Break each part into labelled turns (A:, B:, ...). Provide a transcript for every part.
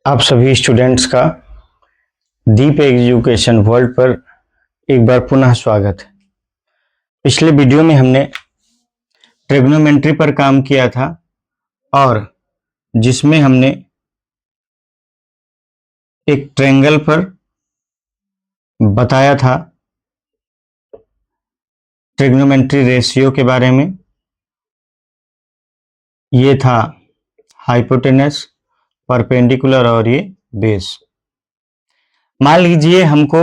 A: आप सभी स्टूडेंट्स का दीप एजुकेशन वर्ल्ड पर एक बार पुनः स्वागत है। पिछले वीडियो में हमने ट्रिग्नोमेट्री पर काम किया था और जिसमें हमने एक ट्रायंगल पर बताया था ट्रिग्नोमेट्री रेशियो के बारे में। ये था हाइपोटेनस, परपेंडिकुलर और ये बेस। मान लीजिए हमको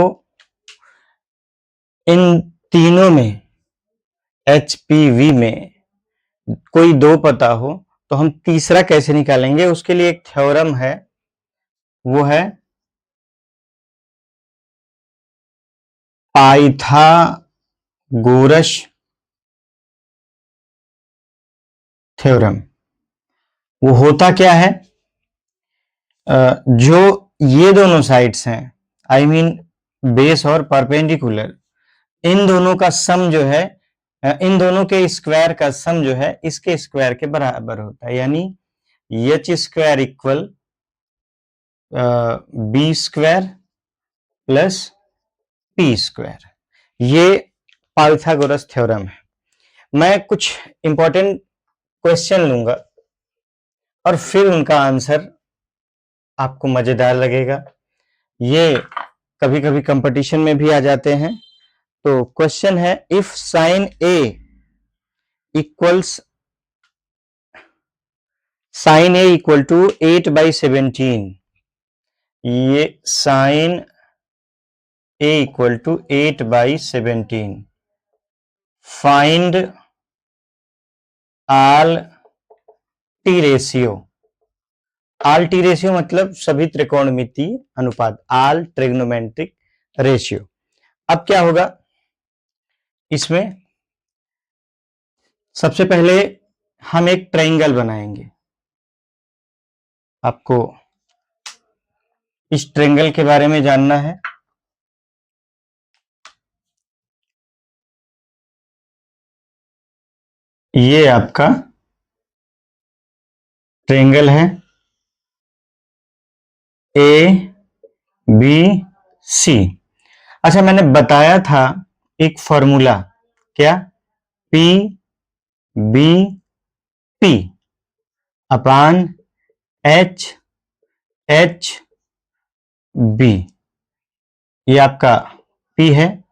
A: इन तीनों में HPV में कोई दो पता हो तो हम तीसरा कैसे निकालेंगे, उसके लिए एक थ्योरम है, वो है पाइथागोरस थ्योरम। वो होता क्या है, जो ये दोनों साइड्स हैं, आई मीन बेस और परपेंडिकुलर, इन दोनों का सम जो है, इन दोनों के स्क्वायर का सम जो है इसके स्क्वायर के बराबर होता है। यानी h square equal B square plus P square. ये पाइथागोरस थ्योरम है। मैं कुछ इंपॉर्टेंट क्वेश्चन लूंगा और फिर उनका आंसर आपको मजेदार लगेगा। ये कभी कभी कंपटीशन में भी आ जाते हैं। तो क्वेश्चन है, if sine A equals sine A equal to 8/17, ये sine A equal to 8/17, find all T ratio. All T ratio मतलब सभी त्रिकोणमितीय अनुपात, आल ट्रिग्नोमेट्रिक रेशियो। अब क्या होगा, इसमें सबसे पहले हम एक ट्रायंगल बनाएंगे। आपको इस ट्रायंगल के बारे में जानना है। ये आपका ट्रायंगल है ABC। अच्छा, मैंने बताया था एक फॉर्मूला, क्या, PBP अपान HHB। ये आपका P है,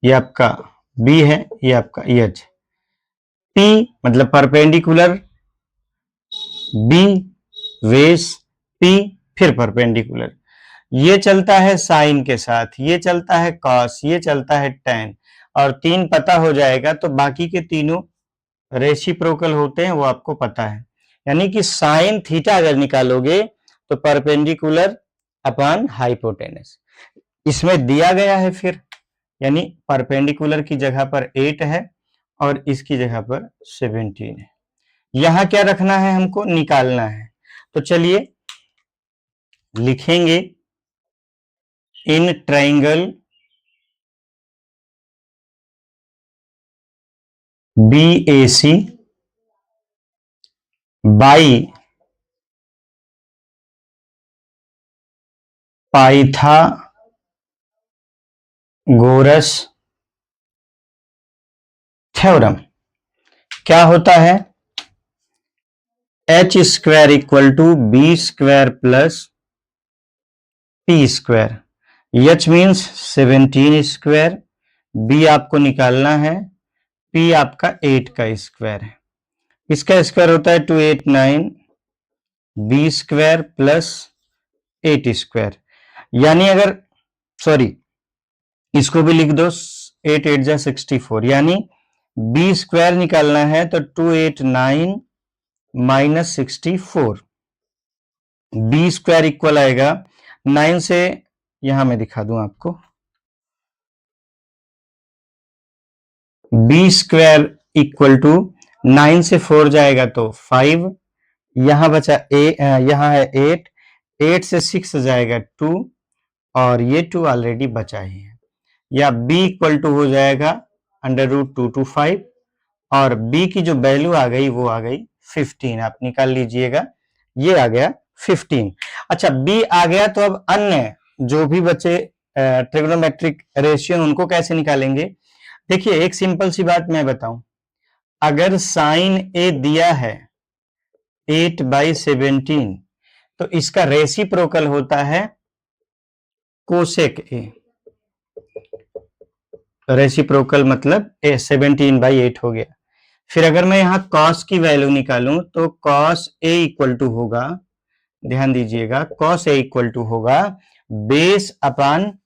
A: ये आपका B है, ये आपका H। P मतलब परपेंडिकुलर, B बेस, P फिर परपेंडिकुलर। ये चलता है साइन के साथ, ये चलता है कॉस, ये चलता है टैन, और तीन पता हो जाएगा तो बाकी के तीनों रेसिप्रोकल होते हैं, वो आपको पता है। यानी कि साइन थीटा अगर निकालोगे तो परपेंडिकुलर अपॉन हाइपोटेनस इसमें दिया गया है फिर, यानी परपेंडिकुलर की जगह पर 8 है और इसकी जगह पर 17 है। यहां क्या रखना है, हमको निकालना है। तो चलिए लिखेंगे, in triangle BAC by Pythagoras theorem. क्या होता है, h square equal to B square plus P square. h means 17 square, b आपको निकालना है, p आपका 8 का स्क्वायर है। इसका स्क्वायर होता है 289 बी स्क्वायर प्लस 8 स्क्वायर। यानी अगर, सॉरी, इसको भी लिख दो, 8 8 जा 64, यानी बी स्क्वायर निकालना है तो 289 माइनस 64, बी स्क्वायर इक्वल आएगा 9 से, यहां मैं दिखा दूं आपको, बी स्क्वायर इक्वल टू 9 से 4 जाएगा तो 5, यहां बचा यहां है 8, 8 से 6 जाएगा 2, और ये 2 ऑलरेडी बचा ही है। या b इक्वल टू हो जाएगा √2 to 5, और b की जो वैल्यू आ गई वो आ गई 15। आप निकाल लीजिएगा, ये आ गया 15। अच्छा बी आ गया तो अब अन्य जो भी बचे ट्रिग्नोमेट्रिक रेशियो उनको कैसे निकालेंगे। देखिए एक सिंपल सी बात मैं बताऊं, अगर साइन ए दिया है 8/17 तो इसका रेसिप्रोकल होता है कोसेक ए। रेसिप्रोकल मतलब 17/8 हो गया। फिर अगर मैं यहां कॉस की वैल्यू निकालूं तो कॉस ए इक्वल टू होगा, ध्यान दीजिएगा, कॉस ए इक्वल टू होगा बेस अपान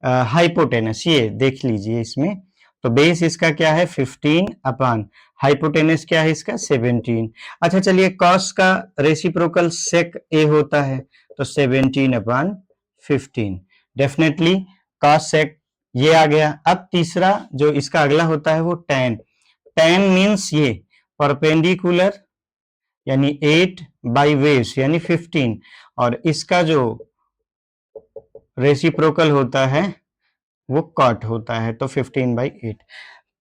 A: हाइपोटेनस। ये देख लीजिए इसमें, तो बेस इसका क्या है 15 अपान हाइपोटेनस क्या है इसका 17। अच्छा चलिए कॉस का रेसिप्रोकल सेक ए होता है तो 17/15, डेफिनेटली कॉस सेक ये आ गया। अब तीसरा जो इसका अगला होता है वो टेन। टेन मीन्स ये परपेंडिकुलर यानी 8 बाई बेस यानी 15, और इसका जो रेसिप्रोकल होता है वो कॉट होता है तो 15/8।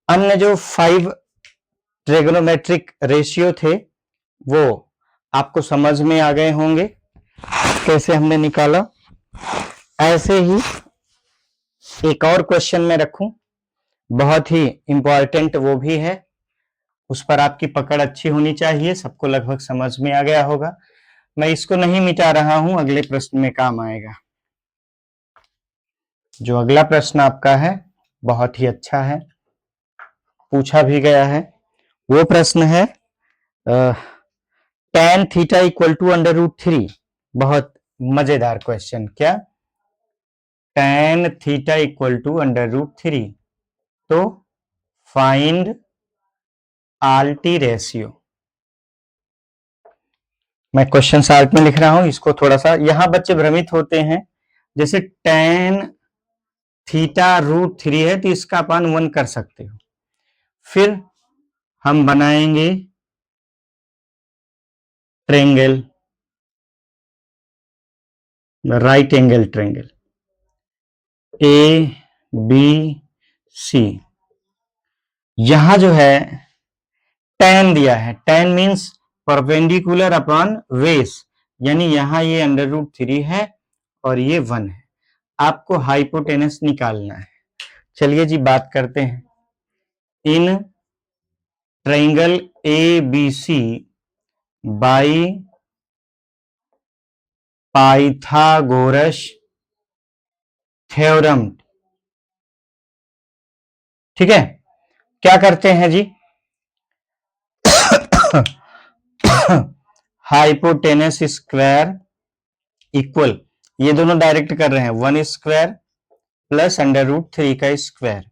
A: अन्य जो 5 ट्रिग्नोमेट्रिक रेशियो थे वो आपको समझ में आ गए होंगे कैसे हमने निकाला। ऐसे ही एक और क्वेश्चन में रखूं, बहुत ही इंपॉर्टेंट वो भी है, उस पर आपकी पकड़ अच्छी होनी चाहिए, सबको लगभग समझ में आ गया होगा। मैं इसको नहीं मिटा रहा हूं, अगले प्रश्न में काम आएगा। जो अगला प्रश्न आपका है बहुत ही अच्छा है, पूछा भी गया है। वो प्रश्न है tan थीटा इक्वल टू √3। बहुत मजेदार क्वेश्चन। क्या? tan थीटा इक्वल टू √3, तो फाइंड आल्टी रेशियो। मैं क्वेश्चन शार्ट में लिख रहा हूं, इसको थोड़ा सा, यहां बच्चे भ्रमित होते हैं, जैसे tan थीटा √3 है तो इसका अपान 1 कर सकते हो। फिर हम बनाएंगे triangle, right angle triangle A B C. यहां जो है tan दिया है, tan means perpendicular upon base, यानी यहां ये √3 है और ये 1 है। आपको हाइपोटेनस निकालना है। चलिए जी बात करते हैं। In triangle A B C by Pythagoras theorem, ठीक है, क्या करते हैं जी हाइपोटेनस स्क्वायर इक्वल, ये दोनों डायरेक्ट कर रहे हैं, 1 स्क्वायर प्लस √3 का स्क्वायर।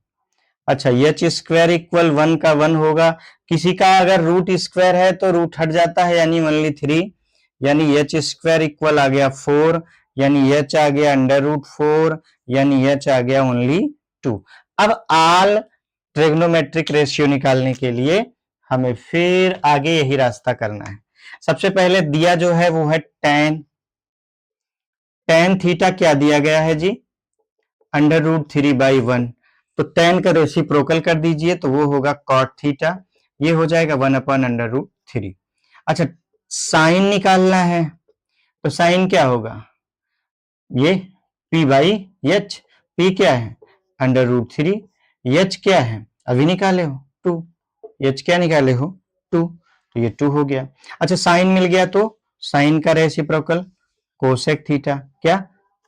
A: अच्छा एच स्क्वायर इक्वल 1 का 1 होगा, किसी का अगर रूट स्क्वायर है तो रूट हट जाता है यानी ओनली 3, यानी एच स्क्वायर इक्वल आ गया 4, यानी एच आ गया √4, यानी एच आ गया ओनली 2। अब आल ट्रिग्नोमेट्रिक रेशियो निकालने के लिए हमें फिर आगे यही रास्ता करना है। सबसे पहले दिया जो है वो है tan थीटा क्या दिया गया है जी √3/1, तो tan का रेसिप्रोकल कर दीजिए तो वो होगा cot थीटा, ये हो जाएगा 1/√3। अच्छा साइन निकालना है तो साइन क्या होगा, ये p/h, p क्या है √3, h क्या है अभी निकाले हो 2, h क्या निकाले हो 2, तो ये 2 हो गया। अच्छा साइन मिल गया तो साइन का रेसिप्रोकल कोसेक थीटा क्या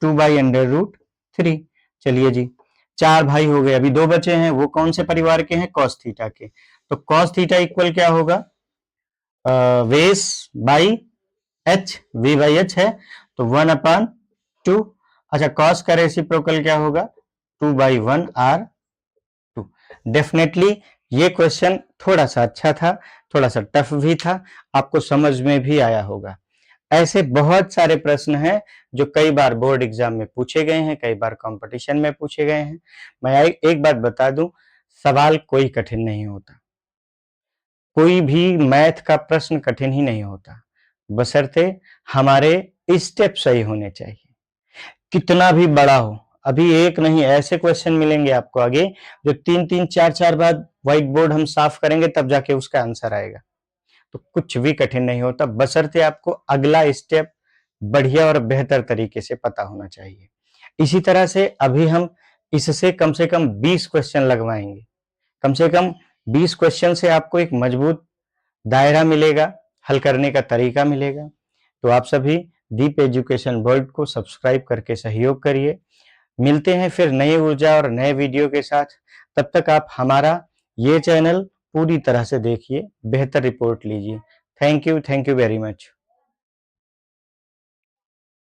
A: 2/√3। चलिए जी 4 भाई हो गए, अभी 2 बचे हैं, वो कौन से परिवार के हैं कॉस थीटा के, तो कॉस थीटा इक्वल क्या होगा बेस बाई एच, v/h है तो 1/2। अच्छा कॉस का रेसिप्रोकल क्या होगा 2/1/2। डेफिनेटली ये क्वेश्चन थोड़ा सा अच्छा था, थोड़ा सा टफ भी था, आपको समझ में भी आया होगा। ऐसे बहुत सारे प्रश्न हैं जो कई बार बोर्ड एग्जाम में पूछे गए हैं, कई बार कंपटीशन में पूछे गए हैं। मैं एक बात बता दूं, सवाल कोई कठिन नहीं होता, कोई भी मैथ का प्रश्न कठिन ही नहीं होता, बशर्ते हमारे स्टेप सही होने चाहिए। कितना भी बड़ा हो, अभी एक नहीं ऐसे क्वेश्चन मिलेंगे आपको आगे जो 3-3 4-4 बार व्हाइट बोर्ड हम साफ करेंगे तब जाके उसका आंसर आएगा। तो कुछ भी कठिन नहीं होता, बशर्ते आपको अगला स्टेप बढ़िया और बेहतर तरीके से पता होना चाहिए। इसी तरह से अभी हम इससे कम से कम 20 क्वेश्चन लगवाएंगे। कम से कम 20 क्वेश्चन से आपको एक मजबूत दायरा मिलेगा, हल करने का तरीका मिलेगा। तो आप सभी दीप एजुकेशन वर्ल्ड को सब्सक्राइब करके सहयोग करिए। मिलते हैं फिर नई ऊर्जा और नए वीडियो के साथ। तब तक आप हमारा ये चैनल पूरी तरह से देखिए, बेहतर रिपोर्ट लीजिए। Thank you very much.